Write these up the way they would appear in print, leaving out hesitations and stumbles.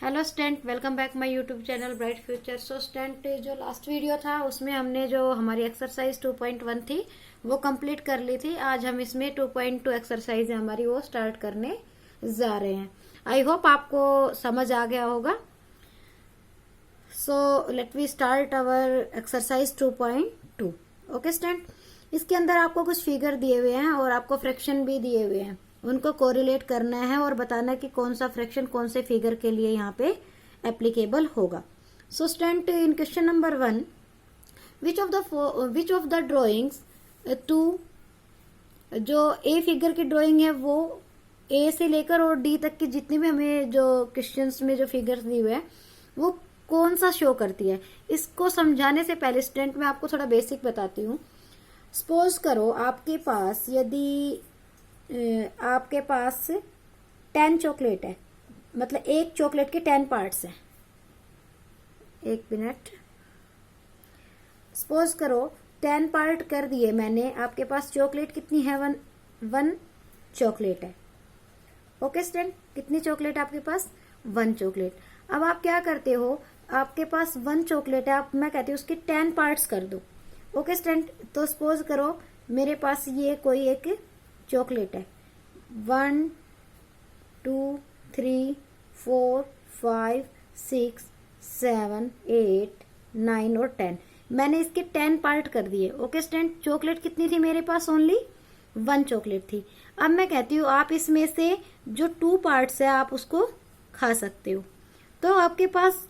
Hello student, welcome back my YouTube channel bright future. So student, जो last video था उसमें हमने जो हमारी एक्सरसाइज 2.1 थी वो कंप्लीट कर ली थी। आज हम इसमें 2.2 एक्सरसाइज है हमारी वो स्टार्ट करने जा रहे हैं। आई होप आपको समझ आ गया होगा। So let we start our exercise 2.2। Okay student, इसके अंदर आपको कुछ फिगर दिए हुए हैं और आपको फ्रैक्शन भी दिए हुए हैं। उनको कोरिलेट करना है और बताना है कि कौन सा फ्रैक्शन कौन से फिगर के लिए यहाँ पे एप्लीकेबल होगा। So student, in question number 1, which of the drawings two, जो ए फिगर की ड्राइंग है वो ए से लेकर और डी तक की जितनी भी हमें जो क्वेश्चंस में जो फिगर्स दिए हुए हैं वो कौन सा शो करती है। इसको समझाने से पहले स्टूडेंट मैं आपको थोड़ा बेसिक बताती हूँ। सपोज करो आपके पास, यदि आपके पास 10 चॉकलेट है, मतलब एक चॉकलेट के 10 पार्ट्स हैं। एक मिनट, सपोज करो 10 पार्ट कर दिए मैंने। आपके पास चॉकलेट कितनी है? वन चॉकलेट है। ओके स्टूडेंट, कितनी चॉकलेट आपके पास? 1 चॉकलेट। अब आप क्या करते हो, आपके पास 1 चॉकलेट है, आप मैं कहती हूँ उसके 10 पार्ट्स कर दो। ओके स्टूडेंट, तो सपोज करो मेरे पास ये कोई एक चॉकलेट है। 1 2 3 4 5 6 7 8 9 और 10। मैंने इसके 10 पार्ट कर दिए। ओके स्टूडेंट, चॉकलेट कितनी थी मेरे पास? ओनली 1 चॉकलेट थी। अब मैं कहती हूँ आप इसमें से जो 2 पार्ट्स है आप उसको खा सकते हो। तो आपके पास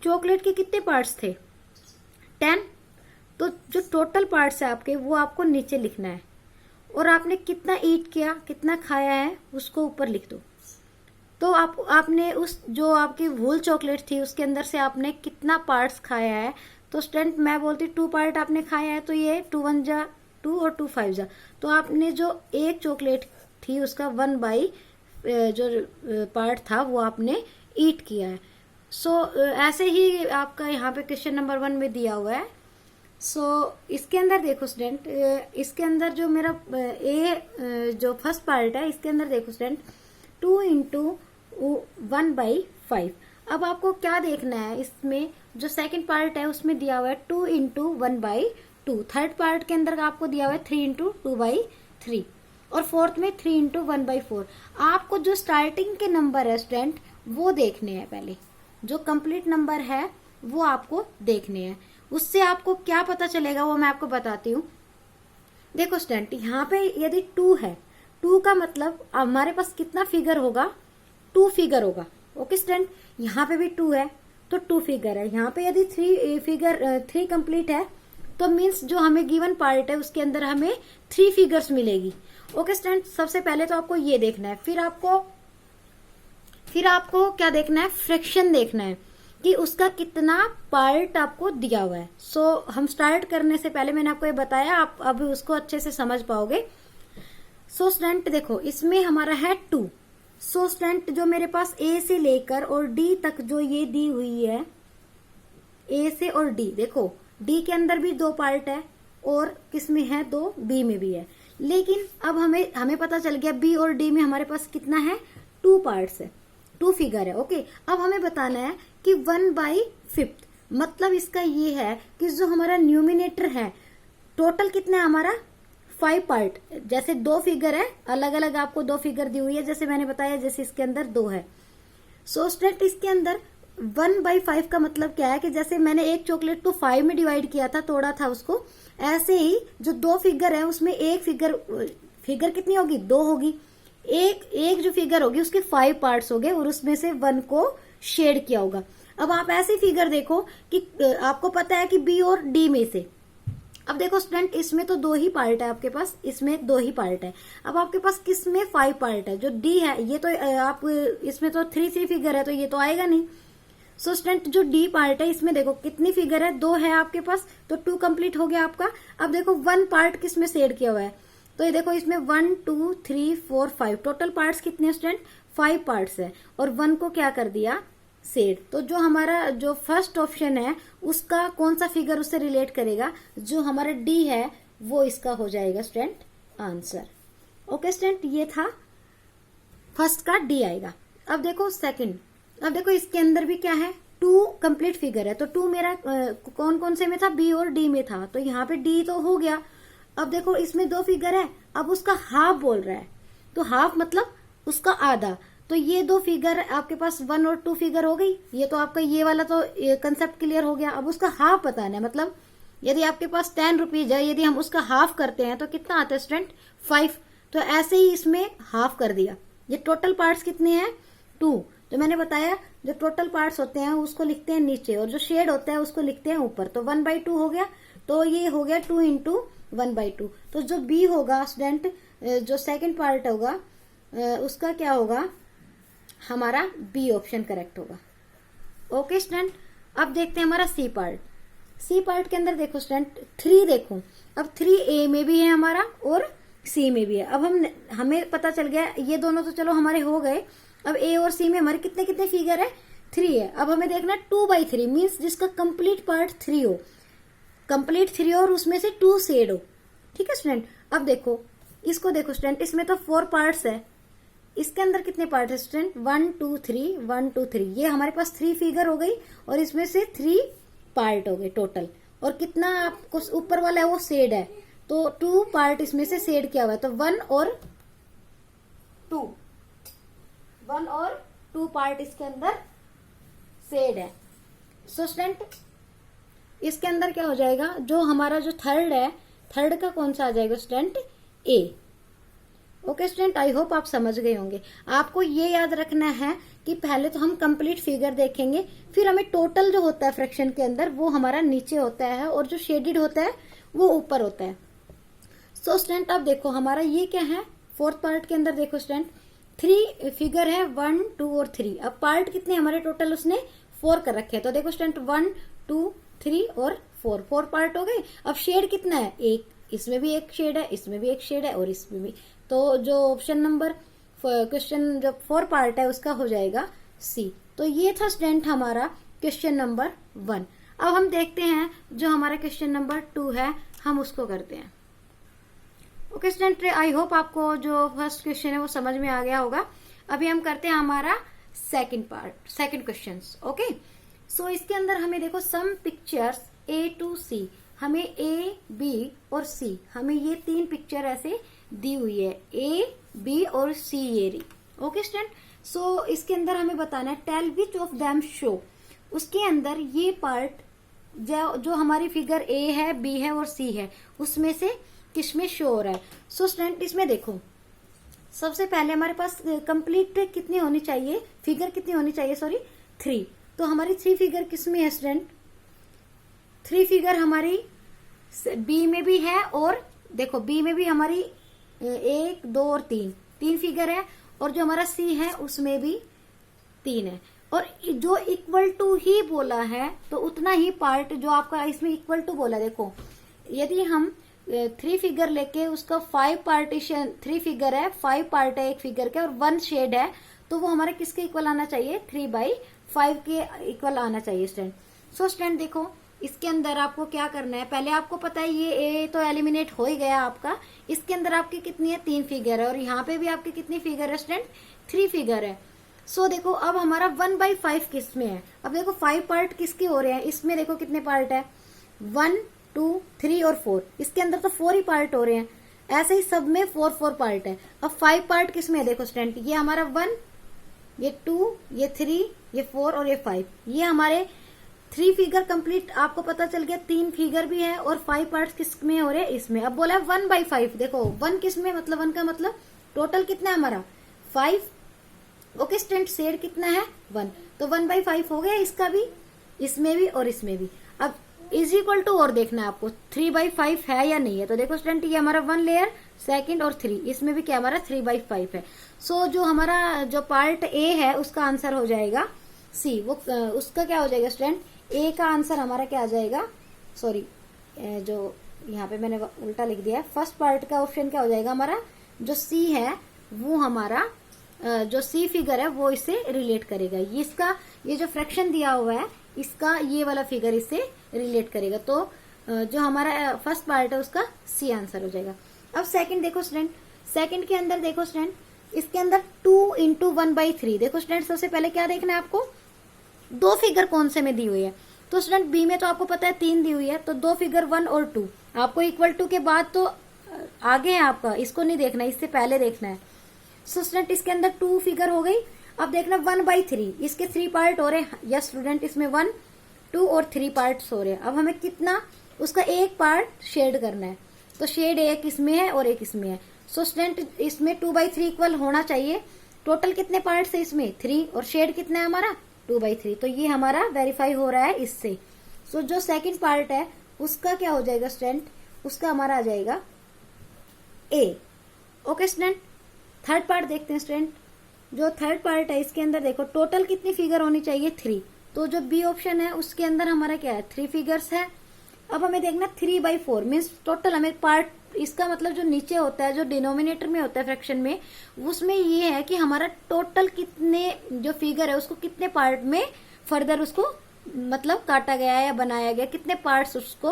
चॉकलेट के कितने पार्ट्स थे? 10। तो जो टोटल पार्ट्स है आपके वो आपको नीचे लिखना है और आपने कितना ईट किया, कितना खाया है उसको ऊपर लिख दो। तो आपने उस जो आपकी होल चॉकलेट थी उसके अंदर से आपने कितना पार्ट्स खाया है। तो स्टूडेंट मैं बोलती 2 पार्ट आपने खाया है, तो ये 2 1 जा 2 और 2 5 जा, तो आपने जो एक चॉकलेट थी उसका 1 बाई जो पार्ट था वो आपने ईट किया है। सो ऐसे ही आपका यहाँ पे क्वेश्चन नंबर 1 में दिया हुआ है। इसके अंदर देखो स्टूडेंट, इसके अंदर जो मेरा जो फर्स्ट पार्ट है इसके अंदर देखो स्टूडेंट 2 इंटू 1 बाई 5। अब आपको क्या देखना है, इसमें जो सेकंड पार्ट है उसमें दिया हुआ है 2 इंटू 1 बाई 2। थर्ड पार्ट के अंदर आपको दिया हुआ है 3 इंटू 2 बाई 3 और फोर्थ में 3 इंटू 1 बाई 4। आपको जो स्टार्टिंग के नंबर है स्टूडेंट वो देखने हैं, पहले जो कंप्लीट नंबर है वो आपको देखने हैं। उससे आपको क्या पता चलेगा वो मैं आपको बताती हूँ। देखो स्टूडेंट, यहाँ पे यदि 2 है, 2 का मतलब हमारे पास कितना फिगर होगा? 2 फिगर होगा। ओके स्टूडेंट, यहाँ पे भी 2 है तो 2 फिगर है। यहाँ पे यदि 3 कंप्लीट है तो मीन्स जो हमें गिवन पार्ट है उसके अंदर हमें 3 फिगर्स मिलेगी। ओके स्टूडेंट, सबसे पहले तो आपको ये देखना है, फिर आपको क्या देखना है? फ्रैक्शन देखना है कि उसका कितना पार्ट आपको दिया हुआ है। हम स्टार्ट करने से पहले मैंने आपको ये बताया, आप अब उसको अच्छे से समझ पाओगे। स्टूडेंट देखो, इसमें हमारा है 2। स्टूडेंट जो मेरे पास ए से लेकर और डी तक जो ये दी हुई है, ए से और डी, देखो डी के अंदर भी 2 पार्ट है और किसमें है? 2 बी में भी है। लेकिन अब हमें पता चल गया बी और डी में हमारे पास कितना है? 2 पार्ट्स है, 2 फिगर है। ओके, अब हमें बताना है कि 1 बाई 5, मतलब इसका ये है कि जो हमारा न्यूमिनेटर है टोटल कितना है हमारा? 5 पार्ट। जैसे 2 फिगर है, अलग अलग आपको 2 फिगर दी हुई है, जैसे मैंने बताया, जैसे इसके अंदर 2 है। स्टूडेंट इसके अंदर 1 बाई 5 का मतलब क्या है कि जैसे मैंने एक चॉकलेट को 5 में डिवाइड किया था, तोड़ा था उसको, ऐसे ही जो 2 फिगर है उसमें एक फिगर कितनी होगी? 2 होगी। एक जो फिगर होगी उसके 5 पार्ट्स हो गए और उसमें से 1 को शेड किया होगा। अब आप ऐसी फिगर देखो कि आपको पता है कि बी और डी में से, अब देखो स्टूडेंट इसमें तो 2 ही पार्ट है आपके पास, इसमें 2 ही पार्ट है। अब आपके पास किस में 5 पार्ट है? जो डी है ये तो आप इसमें तो 3 फिगर है तो ये तो आएगा नहीं। स्टूडेंट जो डी पार्ट है इसमें देखो कितनी फिगर है? 2 है आपके पास, तो 2 कंप्लीट हो गया आपका। अब देखो 1 पार्ट किस में शेड किया हुआ है? तो ये देखो इसमें 1 2 3 4 5 टोटल पार्ट्स कितने स्टूडेंट? 5 पार्ट्स है और 1 को क्या कर दिया? शेड। तो जो हमारा जो फर्स्ट ऑप्शन है उसका कौन सा फिगर उससे रिलेट करेगा? जो हमारा डी है वो इसका हो जाएगा स्टूडेंट आंसर। ओके स्टूडेंट, ये था फर्स्ट का डी आएगा। अब देखो सेकंड, अब देखो इसके अंदर भी क्या है, 2 कंप्लीट फिगर है, तो 2 मेरा कौन कौन से में था, बी और डी में था, तो यहाँ पे डी तो हो गया। अब देखो इसमें 2 फिगर है, अब उसका हाफ बोल रहा है, तो हाफ मतलब उसका आधा, तो ये 2 फिगर आपके पास 1 और 2 फिगर हो गई, ये तो आपका ये वाला तो कंसेप्ट क्लियर हो गया। अब उसका हाफ बताना है, मतलब यदि आपके पास 10 रुपीज है, यदि हम उसका हाफ करते हैं तो कितना आता है स्टूडेंट, 5। तो ऐसे ही इसमें हाफ कर दिया। ये टोटल पार्ट्स कितने हैं, 2। तो मैंने बताया जो टोटल पार्ट्स होते हैं उसको लिखते हैं नीचे, और जो शेड होता है उसको लिखते हैं ऊपर, तो 1/2 हो गया, तो ये हो गया 2 × 1/2। तो जो बी होगा स्टूडेंट, जो सेकंड पार्ट होगा उसका क्या होगा, हमारा बी ऑप्शन करेक्ट होगा। ओके स्टूडेंट, अब देखते हैं हमारा सी पार्ट। सी पार्ट के अंदर देखो स्टूडेंट 3 देखो, अब 3 ए में भी है हमारा और सी में भी है। अब हमें पता चल गया, ये दोनों तो चलो हमारे हो गए। अब ए और सी में हमारे कितने कितने फिगर है, 3 है। अब हमें देखना 2/3 मीन्स जिसका कंप्लीट पार्ट 3 हो, कंप्लीट 3 और उसमें से 2 शेड हो। ठीक है स्टूडेंट, अब देखो इसको देखो स्टूडेंट, इसमें तो 4 पार्ट्स है, इसके अंदर कितने पार्ट है स्टूडेंट, 1 2 3 1 2 3, ये हमारे पास 3 फिगर हो गई और इसमें से 3 पार्ट हो गए टोटल। और कितना आपको ऊपर वाला है वो शेड है, तो 2 पार्ट इसमें से शेड किया हुआ है, तो 1 और 2 पार्ट इसके अंदर शेड है। सो स्टूडेंट इसके अंदर क्या हो जाएगा, जो हमारा जो थर्ड है, थर्ड का कौन सा आ जाएगा student, A. Okay student, I hope आप समझ गए होंगे। आपको ये याद रखना है कि पहले तो हम कंप्लीट फिगर देखेंगे, फिर हमें टोटल जो होता है फ्रैक्शन के अंदर वो हमारा नीचे होता है और जो शेडेड होता है वो ऊपर होता है। सो स्टूडेंट अब देखो हमारा ये क्या है, फोर्थ पार्ट के अंदर देखो स्टूडेंट 3 फिगर है, 1 2 और 3। अब पार्ट कितने हमारे टोटल उसने 4 कर रखे हैं, तो देखो स्टूडेंट 1 2 3 और 4 पार्ट हो गए। अब शेड कितना है, एक, इसमें भी एक शेड है, इसमें भी एक शेड है और इसमें भी, तो जो ऑप्शन नंबर क्वेश्चन जो 4 पार्ट है उसका हो जाएगा सी। तो ये था स्टूडेंट हमारा क्वेश्चन नंबर 1। अब हम देखते हैं जो हमारा क्वेश्चन नंबर 2 है, हम उसको करते हैं। ओके स्टूडेंट, आई होप आपको जो फर्स्ट क्वेश्चन है वो समझ में आ गया होगा। अभी हम करते हैं हमारा second part, second question. Okay, so इसके अंदर हमें देखो some pictures A to C, हमें A, B और C, हमें ये 3 पिक्चर ऐसे दी हुई है, A, B और C ये रही। ओके स्टूडेंट, सो इसके अंदर हमें बताना है tell which of them show, उसके अंदर ये पार्ट जो हमारी फिगर A है, B है और C है उसमें से किसमें शो हो रहा है। सो स्टूडेंट इसमें देखो सबसे पहले हमारे पास कंप्लीट कितनी होनी चाहिए, फिगर कितनी होनी चाहिए, सॉरी 3। तो हमारी 3 फिगर किसमें है स्टूडेंट, 3 फिगर हमारी बी में भी है, और देखो बी में भी हमारी 1 2 और 3 फिगर है, और जो हमारा सी है उसमें भी 3 है। और जो इक्वल टू ही बोला है तो उतना ही पार्ट जो आपका इसमें इक्वल टू बोला, देखो यदि हम 3 फिगर लेके उसका 5 पार्टीशन, 3 फिगर है, 5 पार्ट है एक फिगर के और 1 शेड है, तो वो हमारे किसके इक्वल आना चाहिए, 3/5 के इक्वल आना चाहिए स्टूडेंट। सो स्टूडेंट देखो इसके अंदर आपको क्या करना है, पहले आपको पता है ये ए तो एलिमिनेट हो ही गया आपका, इसके अंदर आपकी कितनी है, 3 फिगर है, और यहाँ पे भी आपकी कितनी फिगर है स्टूडेंट, 3 फिगर है। सो देखो अब हमारा 1/5 किस में है, अब देखो 5 पार्ट किसके हो रहे हैं, इसमें देखो कितने पार्ट है, 1 2 3 और 4, इसके अंदर तो 4 ही पार्ट हो रहे हैं, ऐसे ही सब में 4 पार्ट है। अब 5 पार्ट किस में है, देखो स्टूडेंट ये हमारा 1, ये 2, ये 3, ये 4 और ये 5, ये हमारे 3 फिगर कंप्लीट आपको पता चल गया, 3 फिगर भी है और 5 पार्ट्स किस में हो रहे हैं, इसमें। अब बोला 1/5, देखो 1 किस में, मतलब 1 का मतलब टोटल कितना है हमारा 5। ओके स्टूडेंट, शेड कितना है 1, तो 1/5 हो गया इसका भी, इसमें भी और इसमें भी। अब इज इक्वल टू और देखना है आपको 3/5 है या नहीं है, तो देखो स्टूडेंट ये हमारा 1 लेयर, सेकंड और 3, इसमें भी क्या हमारा 3/5 है। सो जो हमारा जो पार्ट ए है उसका आंसर हो जाएगा सी, वो उसका क्या हो जाएगा स्टूडेंट, ए का आंसर हमारा क्या आ जाएगा, सॉरी जो यहाँ पे मैंने उल्टा लिख दिया है, फर्स्ट पार्ट का ऑप्शन क्या हो जाएगा हमारा, जो सी है वो हमारा जो सी फिगर है वो इससे रिलेट करेगा, इसका ये जो फ्रैक्शन दिया हुआ है इसका ये वाला फिगर इससे रिलेट करेगा, तो जो हमारा फर्स्ट पार्ट है उसका सी आंसर हो जाएगा। अब सेकंड देखो स्टूडेंट, सेकंड के अंदर देखो स्टूडेंट इसके अंदर 2 × 1/3। देखो स्टूडेंट, सबसे पहले क्या देखना है आपको, दो फिगर कौन से में दी हुई है। तो स्टूडेंट बी में तो आपको पता है 3 दी हुई है, तो दो फिगर 1 और 2 आपको इक्वल टू के बाद तो आगे है आपका, इसको नहीं देखना, इससे पहले देखना है। सो स्टूडेंट इसके अंदर 2 फिगर हो गई। अब देखना 1/3, इसके 3 पार्ट हो रहे हैं। यस स्टूडेंट, इसमें 1, 2 और 3 पार्ट हो रहे हैं। अब हमें कितना, उसका एक पार्ट शेड करना है, तो शेड एक इसमें है और एक इसमें है। सो स्टूडेंट इसमें 2/3 इक्वल होना चाहिए। टोटल कितने पार्ट है इसमें, 3, और शेड कितना है हमारा 2/3। तो ये हमारा वेरीफाई हो रहा है इससे। सो जो सेकंड पार्ट है उसका क्या हो जाएगा स्टूडेंट, उसका हमारा आ जाएगा ए। ओके स्टूडेंट, थर्ड पार्ट देखते हैं स्टूडेंट। जो थर्ड पार्ट है इसके अंदर देखो टोटल कितनी फिगर होनी चाहिए, 3। तो जो बी ऑप्शन है उसके अंदर हमारा क्या है, 3 फिगर्स है। अब हमें देखना 3/4 मीन्स टोटल हमें पार्ट, इसका मतलब जो नीचे होता है, जो डिनोमिनेटर में होता है फ्रैक्शन में, उसमें ये है कि हमारा टोटल कितने जो फिगर है उसको कितने पार्ट में फर्दर उसको मतलब काटा गया है या बनाया गया, कितने पार्ट्स उसको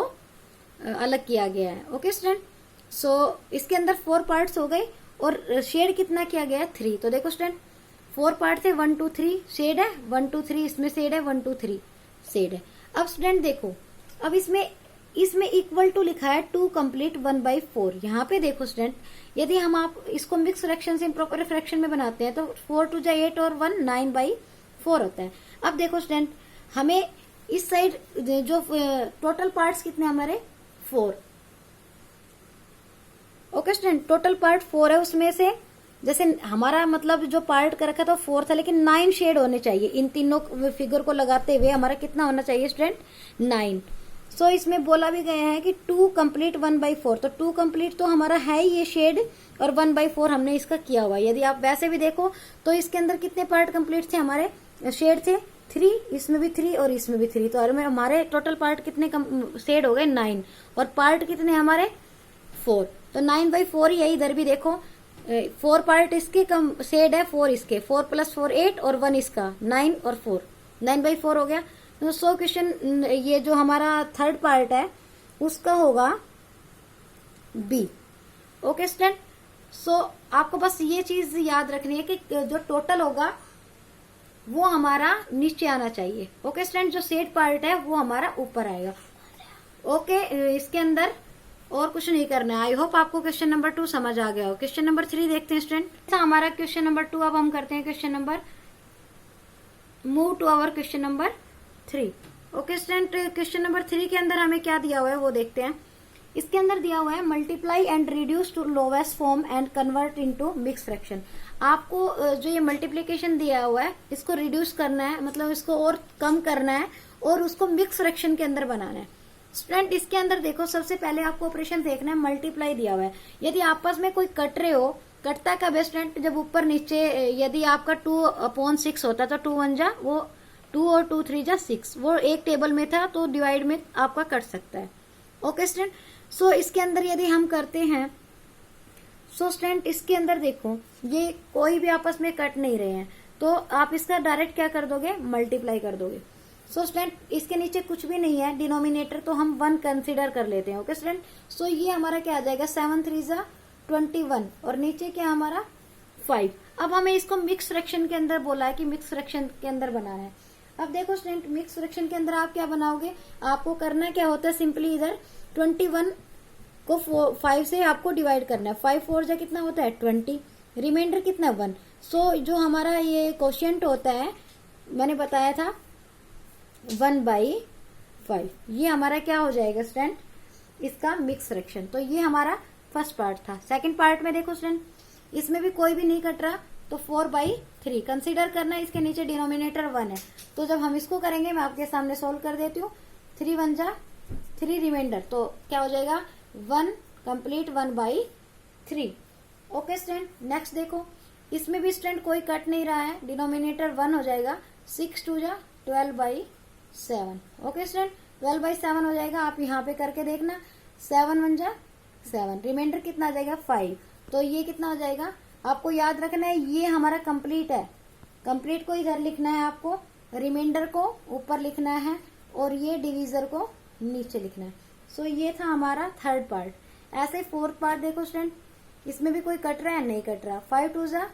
अलग किया गया है। ओके स्टूडेंट, सो इसके अंदर 4 पार्ट्स हो गए और शेड कितना किया गया है, 3। तो देखो स्टूडेंट 4 पार्ट थे, 1 2 3 शेड है, 1 2 3 इसमें शेड है, 1 2 3 शेड है। अब स्टूडेंट देखो, अब इसमें इक्वल टू लिखा है 2 कंप्लीट 1/4। यहाँ पे देखो स्टूडेंट, यदि हम आप इसको मिक्स फ्रैक्शन से इम्प्रॉपर फ्रैक्शन में बनाते हैं तो 4 2 8 और 1 9/4 होता है। अब देखो स्टूडेंट, हमें इस साइड जो टोटल पार्ट्स कितने हमारे 4। ओके स्टूडेंट, टोटल पार्ट 4 है, उसमें से जैसे हमारा मतलब जो पार्ट कर रखा था 4 था, लेकिन 9 शेड होने चाहिए। इन तीनों फिगर को लगाते हुए हमारा कितना होना चाहिए स्टूडेंट, 9। सो इसमें बोला भी गया है कि 2 कंप्लीट 1/4। तो 2 कंप्लीट तो हमारा है ये शेड, और 1/4 हमने इसका किया हुआ है। यदि आप वैसे भी देखो तो इसके अंदर कितने पार्ट कंप्लीट थे हमारे, शेड थे 3, इसमें भी 3 और इसमें भी 3। तो हमारे टोटल पार्ट कितने शेड हो गए 9, और पार्ट कितने हमारे 4। तो 9/4 ही है। इधर भी देखो 4 पार्ट इसके कम शेड है, 4 इसके, 4 + 4 8 और 1 इसका 9 और 4 9/4 हो गया। तो 100 क्वेश्चन ये जो हमारा थर्ड पार्ट है उसका होगा बी। ओके स्टूडेंट, सो आपको बस ये चीज याद रखनी है कि जो टोटल होगा वो हमारा नीचे आना चाहिए। ओके स्टूडेंट, जो शेड पार्ट है वो हमारा ऊपर आएगा। ओके, इसके अंदर और कुछ नहीं करना है। आई होप आपको क्वेश्चन नंबर 2 समझ आ गया हो। क्वेश्चन नंबर 3 देखते हैं स्टूडेंट। हमारा क्वेश्चन नंबर 2, अब हम करते हैं question number, move to our question number 3। Okay student, question number 3 के अंदर हमें क्या दिया हुआ है वो देखते हैं। इसके अंदर दिया हुआ है multiply and reduce to lowest form and convert into mix fraction. आपको जो ये मल्टीप्लीकेशन दिया हुआ है इसको रिड्यूस करना है, मतलब इसको और कम करना है और उसको मिक्स फ्रैक्शन के अंदर बनाना है। स्टूडेंट इसके अंदर देखो, सबसे पहले आपको ऑपरेशन देखना है, मल्टीप्लाई दिया हुआ है। यदि आपस में कोई कट रहे हो, कटता कब है स्टूडेंट, जब ऊपर नीचे, यदि आपका 2/6 होता तो 2 1 जा वो 2 और 2 3 जा 6, वो एक टेबल में था तो डिवाइड में आपका कट सकता है। ओके स्टूडेंट, सो इसके अंदर यदि हम करते हैं, सो स्टूडेंट इसके अंदर देखो ये कोई भी आपस में कट नहीं रहे हैं, तो आप इसका डायरेक्ट क्या कर दोगे, मल्टीप्लाई कर दोगे। सो स्टूडेंट इसके नीचे कुछ भी नहीं है डिनोमिनेटर, तो हम 1 कंसीडर कर लेते हैं। ओके स्टूडेंट, सो ये हमारा क्या आ जाएगा, 7 3 जा 21, और नीचे क्या हमारा 5। अब हमें इसको मिक्स फ्रैक्शन के अंदर बोला है कि मिक्स फ्रैक्शन के अंदर बनाना है। अब देखो स्टूडेंट, मिक्स फ्रैक्शन के अंदर आप क्या बनाओगे, आपको करना क्या होता है, सिंपली इधर 21 को 5 से आपको डिवाइड करना है। 5 4 जा कितना होता है 20, रिमाइंडर कितना 1। सो जो हमारा ये क्वोशिएंट होता है मैंने बताया था 1/5, ये हमारा क्या हो जाएगा स्टूडेंट, इसका मिक्स फ्रैक्शन। तो ये हमारा फर्स्ट पार्ट था। सेकंड पार्ट में देखो स्टूडेंट, इसमें भी कोई भी नहीं कट रहा, तो 4/3 कंसीडर करना है, इसके नीचे डिनोमिनेटर 1 है। तो जब हम इसको करेंगे, मैं आपके सामने सोल्व कर देती हूँ, 3 1 जा 3 रिमाइंडर, तो क्या हो जाएगा 1 कंप्लीट 1/3। ओके स्टूडेंट, नेक्स्ट देखो, इसमें भी स्टूडेंट कोई कट नहीं रहा है, डिनोमिनेटर 1 हो जाएगा, 6 2 जा 12/7। ओके स्टूडेंट, 12/7 हो जाएगा। आप यहाँ पे करके देखना, 7 1 जा 7, रिमाइंडर कितना आ जाएगा 5। तो ये कितना हो जाएगा, आपको याद रखना है ये हमारा कंप्लीट है, कंप्लीट को इधर लिखना है आपको, रिमाइंडर को ऊपर लिखना है और ये डिवीजर को नीचे लिखना है। सो ये था हमारा थर्ड पार्ट। ऐसे फोर्थ पार्ट देखो स्टूडेंट, इसमें भी कोई कट रहा है, नहीं कट रहा, 5 2 जा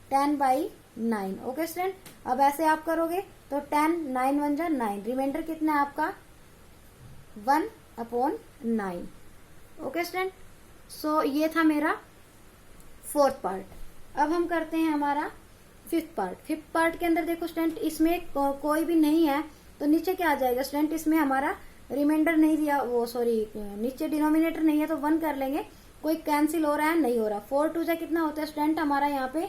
10/9। ओके स्टूडेंट, अब ऐसे आप करोगे तो 10, 9 1 जा 9, रिमाइंडर कितना है आपका 1/9। ओके स्टूडेंट, सो ये था मेरा फोर्थ पार्ट। अब हम करते हैं हमारा फिफ्थ पार्ट। फिफ्थ पार्ट के अंदर देखो स्टूडेंट, इसमें कोई भी नहीं है तो नीचे क्या आ जाएगा स्टूडेंट, इसमें हमारा रिमाइंडर नहीं दिया, वो सॉरी नीचे डिनोमिनेटर नहीं है तो 1 कर लेंगे। कोई कैंसिल हो रहा है, नहीं हो रहा। 4 2 जा कितना होता है स्टूडेंट हमारा यहाँ पे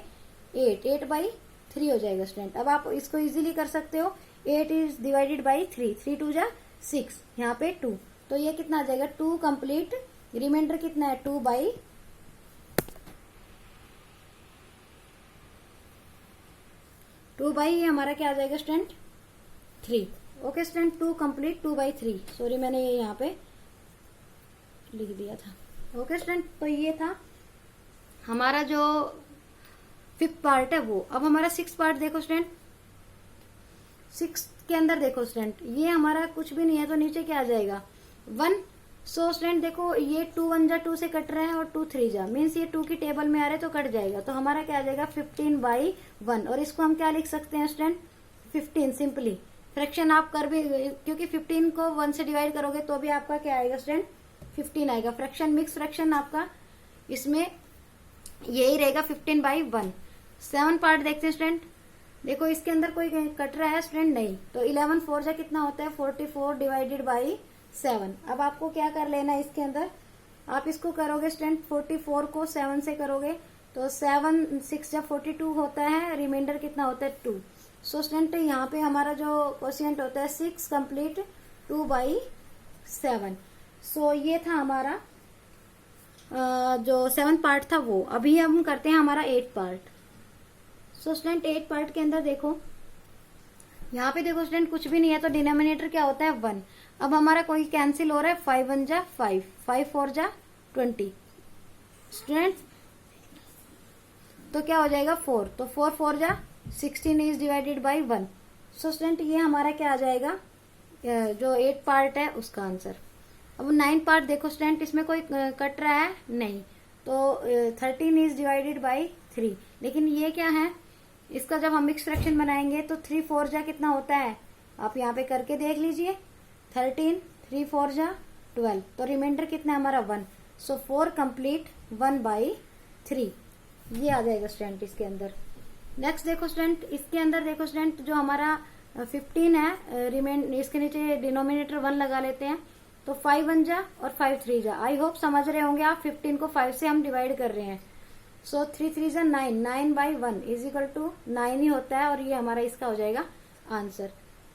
8/3 हो जाएगा स्टूडेंट। अब आप इसको इजीली कर सकते हो, 8 इज डिवाइडेड बाई 3, 3 2 जा 6, यहाँ पे 2, तो ये कितना आ जाएगा 2 कंप्लीट। रिमाइंडर कितना है 2/ये हमारा क्या आ जाएगा student 3। Okay student, 2 complete 2/3, sorry मैंने ये यहाँ पे लिख दिया था। ओके स्टूडेंट, तो ये था हमारा जो फिफ्थ पार्ट है वो। अब हमारा सिक्स पार्ट देखो स्टूडेंट, सिक्स के अंदर देखो स्टूडेंट, ये हमारा कुछ भी नहीं है तो नीचे क्या आ जाएगा 1। सो स्टूडेंट देखो ये 2 1 जा 2 से कट रहा है और 2 3 जा, मीन्स ये 2 की टेबल में आ रहे हैं तो कट जाएगा, तो हमारा क्या आ जाएगा 15/1। और इसको हम क्या लिख सकते हैं स्टूडेंट 15 सिंपली। फ्रैक्शन आप कर भी, क्योंकि 15 को 1 से डिवाइड करोगे तो भी आपका क्या आएगा स्टूडेंट 15 आएगा। फ्रैक्शन मिक्स फ्रैक्शन आपका इसमें यही रहेगा 15/1। 7 पार्ट देखते हैं स्टूडेंट, देखो इसके अंदर कोई कट रहा है स्टूडेंट नहीं, तो 11 4 जा कितना होता है 44 डिवाइडेड बाई 7। अब आपको क्या कर लेना है इसके अंदर, आप इसको करोगे स्टूडेंट 44 को 7 से करोगे तो 7 6 जा 42 होता है, रिमाइंडर कितना होता है 2। सो स्टूडेंट यहाँ पे हमारा जो क्वोशिएंट होता है 6 कंप्लीट 2/7। सो ये था हमारा जो 7 पार्ट था वो। अभी हम करते हैं हमारा 8 पार्ट। सो स्टूडेंट 8 पार्ट के अंदर देखो, यहाँ पे देखो स्टूडेंट कुछ भी नहीं है तो डिनोमिनेटर क्या होता है 1। अब हमारा कोई कैंसिल हो रहा है, 5 1 जा 5, 5 4 जा 20 स्टूडेंट, तो क्या हो जाएगा 4, तो 4 4 जा 16 is divided by 1। So student ये हमारा क्या आ जाएगा जो 8 पार्ट है उसका आंसर। अब 9 पार्ट देखो स्टूडेंट, इसमें कोई कट रहा है नहीं, तो 13 इज डिवाइडेड बाई 3। लेकिन ये क्या है, इसका जब हम मिक्स फ्रैक्शन बनाएंगे तो 3 4 जा कितना होता है, आप यहाँ पे करके देख लीजिए 13, 3 4 जा 12, तो रिमाइंडर कितना है हमारा 1। सो 4 कंप्लीट 1/3, ये आ जाएगा स्टूडेंट इसके अंदर। नेक्स्ट देखो स्टूडेंट, इसके अंदर देखो स्टूडेंट जो हमारा 15 है, रिमेन इसके नीचे डिनोमिनेटर 1 लगा लेते हैं, तो 5 1 जा और 5 3 जा। आई होप समझ रहे होंगे आप, 15 को 5 से हम डिवाइड कर रहे हैं। सो 3 3 जा 9, 9/1 इज इक्वल टू 9 ही होता है, और ये हमारा इसका हो जाएगा आंसर।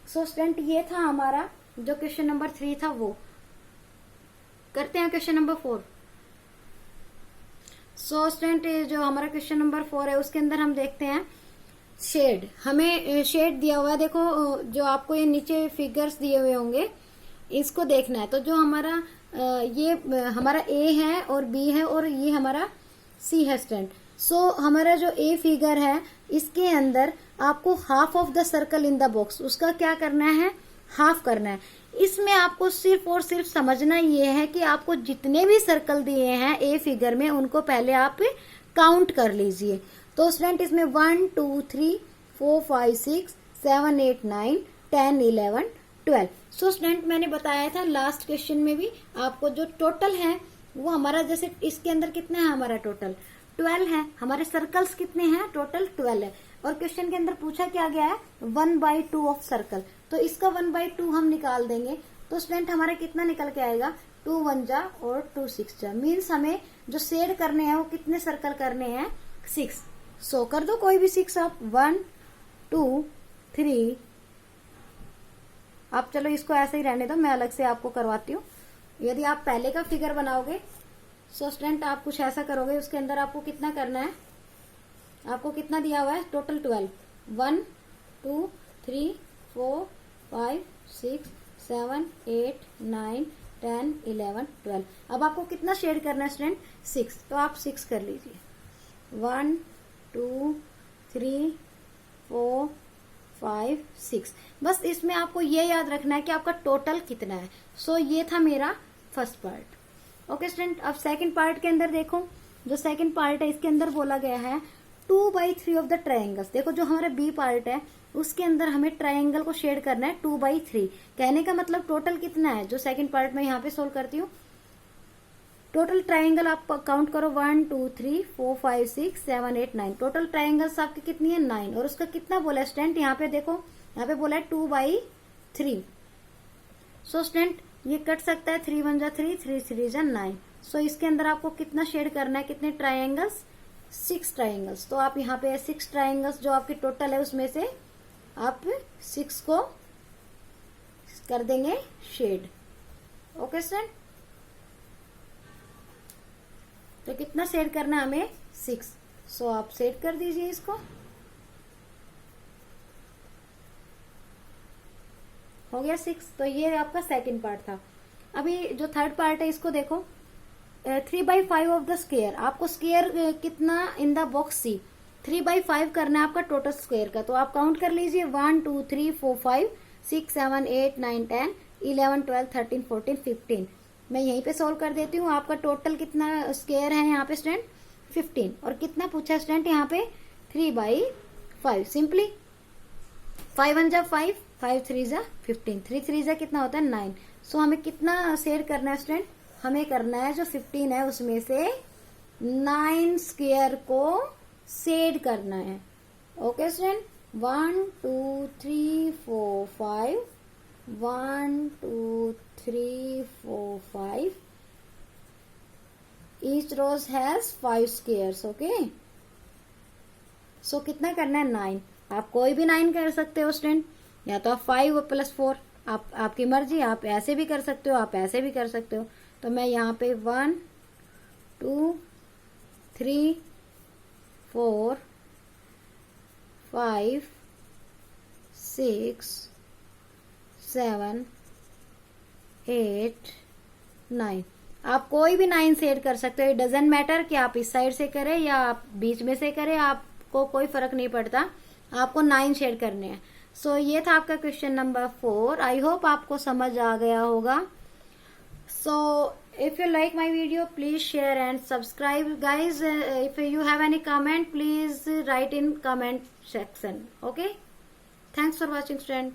सो स्टूडेंट ये था हमारा जो क्वेश्चन नंबर 3 था वो। करते हैं क्वेश्चन नंबर 4। सो स्टूडेंट जो हमारा क्वेश्चन नंबर 4 है उसके अंदर हम देखते हैं शेड। हमें शेड दिया हुआ है, देखो जो आपको ये नीचे फिगर्स दिए हुए होंगे इसको देखना है। तो जो हमारा ये हमारा ए है और बी है और ये हमारा सी है स्टूडेंट। सो हमारा जो ए फिगर है इसके अंदर आपको half of the circle in the box, उसका क्या करना है हाफ करना है। इसमें आपको सिर्फ और सिर्फ समझना ये है कि आपको जितने भी सर्कल दिए हैं ए फिगर में उनको पहले आप काउंट कर लीजिए। तो स्टूडेंट इसमें 1 2 3 4 5 6 7 8 9 10 11 12। सो स्टूडेंट मैंने बताया था लास्ट क्वेश्चन में भी आपको जो टोटल है वो हमारा, जैसे इसके अंदर कितना है हमारा टोटल 12 है, हमारे सर्कल्स कितने हैं टोटल 12 है। और क्वेश्चन के अंदर पूछा क्या गया है 1/2 ऑफ सर्कल, तो इसका 1/2 हम निकाल देंगे तो स्टूडेंट हमारा कितना निकल के आएगा 2 1 जा और 2 6 जा। मीन्स हमें जो शेड करने हैं वो कितने सर्कल करने हैं 6। सो कर दो कोई भी 6 आप, 1 2 3। आप चलो इसको ऐसे ही रहने दो, मैं अलग से आपको करवाती हूँ। यदि आप पहले का फिगर बनाओगे सो स्टूडेंट आप कुछ ऐसा करोगे, उसके अंदर आपको कितना करना है, आपको कितना दिया हुआ है टोटल 12, 1 2 3 4 5 6 7 8 9 10 11 12। अब आपको कितना शेड करना है स्टूडेंट 6, तो आप 6 कर लीजिए, 1 2 3 4 5 6। बस इसमें आपको ये याद रखना है कि आपका टोटल कितना है। सो ये था मेरा फर्स्ट पार्ट। ओके स्टूडेंट, अब सेकंड पार्ट के अंदर देखो, जो सेकंड पार्ट है इसके अंदर बोला गया है 2/3 ऑफ द ट्राइंगल्स। देखो जो हमारा बी पार्ट है उसके अंदर हमें ट्राइंगल को शेड करना है 2/3। कहने का मतलब टोटल कितना है, जो सेकंड पार्ट में यहाँ पे सोल्व करती हूँ, टोटल ट्राइंगल आप काउंट करो 1 2 3 4 5 6 7 8 9। टोटल ट्राइंगल्स आपकी कितनी है 9। और उसका कितना बोला है स्टूडेंट, यहाँ पे देखो यहाँ पे बोला है 2/3। सो स्टूडेंट ये कट सकता है, 3 1 जा 3 3 3 जा 9। सो इसके अंदर आपको कितना शेड करना है, कितने ट्राइंगल्स, 6 ट्राइंगल्स। तो आप यहाँ पे 6 ट्राइंगल्स जो आपकी टोटल है उसमें से आप 6 को कर देंगे शेड। ओके स्टूडेंट, तो कितना शेड करना है हमें 6। सो आप शेड कर दीजिए इसको। हो गया 6। तो ये आपका सेकंड पार्ट था। अभी जो थर्ड पार्ट है इसको देखो, 3/5 ऑफ द स्क्वायर। आपको स्क्वायर कितना इन द बॉक्स सी 3/5 करना है आपका टोटल स्क्वायर का। तो आप काउंट कर लीजिए 1 2 3 4 5 6 7 8 9 10 11 12 13 14 15। मैं यहीं पे सोल्व कर देती हूँ। आपका टोटल कितना स्क्वायर है यहाँ पे स्टूडेंट 15। और कितना पूछा स्टूडेंट यहाँ पे 3/5। सिंपली 5 1 जा 5 5 3 जा 15 3 3 जा कितना होता है 9। सो हमें कितना शेड करना है स्टूडेंट, हमें करना है जो 15 है उसमें से 9 स्क्वायर को शेड करना है। Okay student, 1 2 3 4 5 1 2 3 4 5 each rows has 5 squares। Okay, सो कितना करना है 9। आप कोई भी 9 कर सकते हो स्टूडेंट, या तो आप 5 + 4, आपकी मर्जी। आप ऐसे भी कर सकते हो, आप ऐसे भी कर सकते हो। तो मैं यहाँ पे 1 2 3 4 5 6 7 8 9, आप कोई भी 9 शेड कर सकते हो। इट डजेंट मैटर कि आप इस साइड से करें या आप बीच में से करें, आपको कोई फर्क नहीं पड़ता, आपको 9 शेड करने हैं। सो ये था आपका क्वेश्चन नंबर 4। आई होप आपको समझ आ गया होगा। So if you like my video, please share and subscribe guys. If you have any comment, please write in comment section. Okay, thanks for watching student.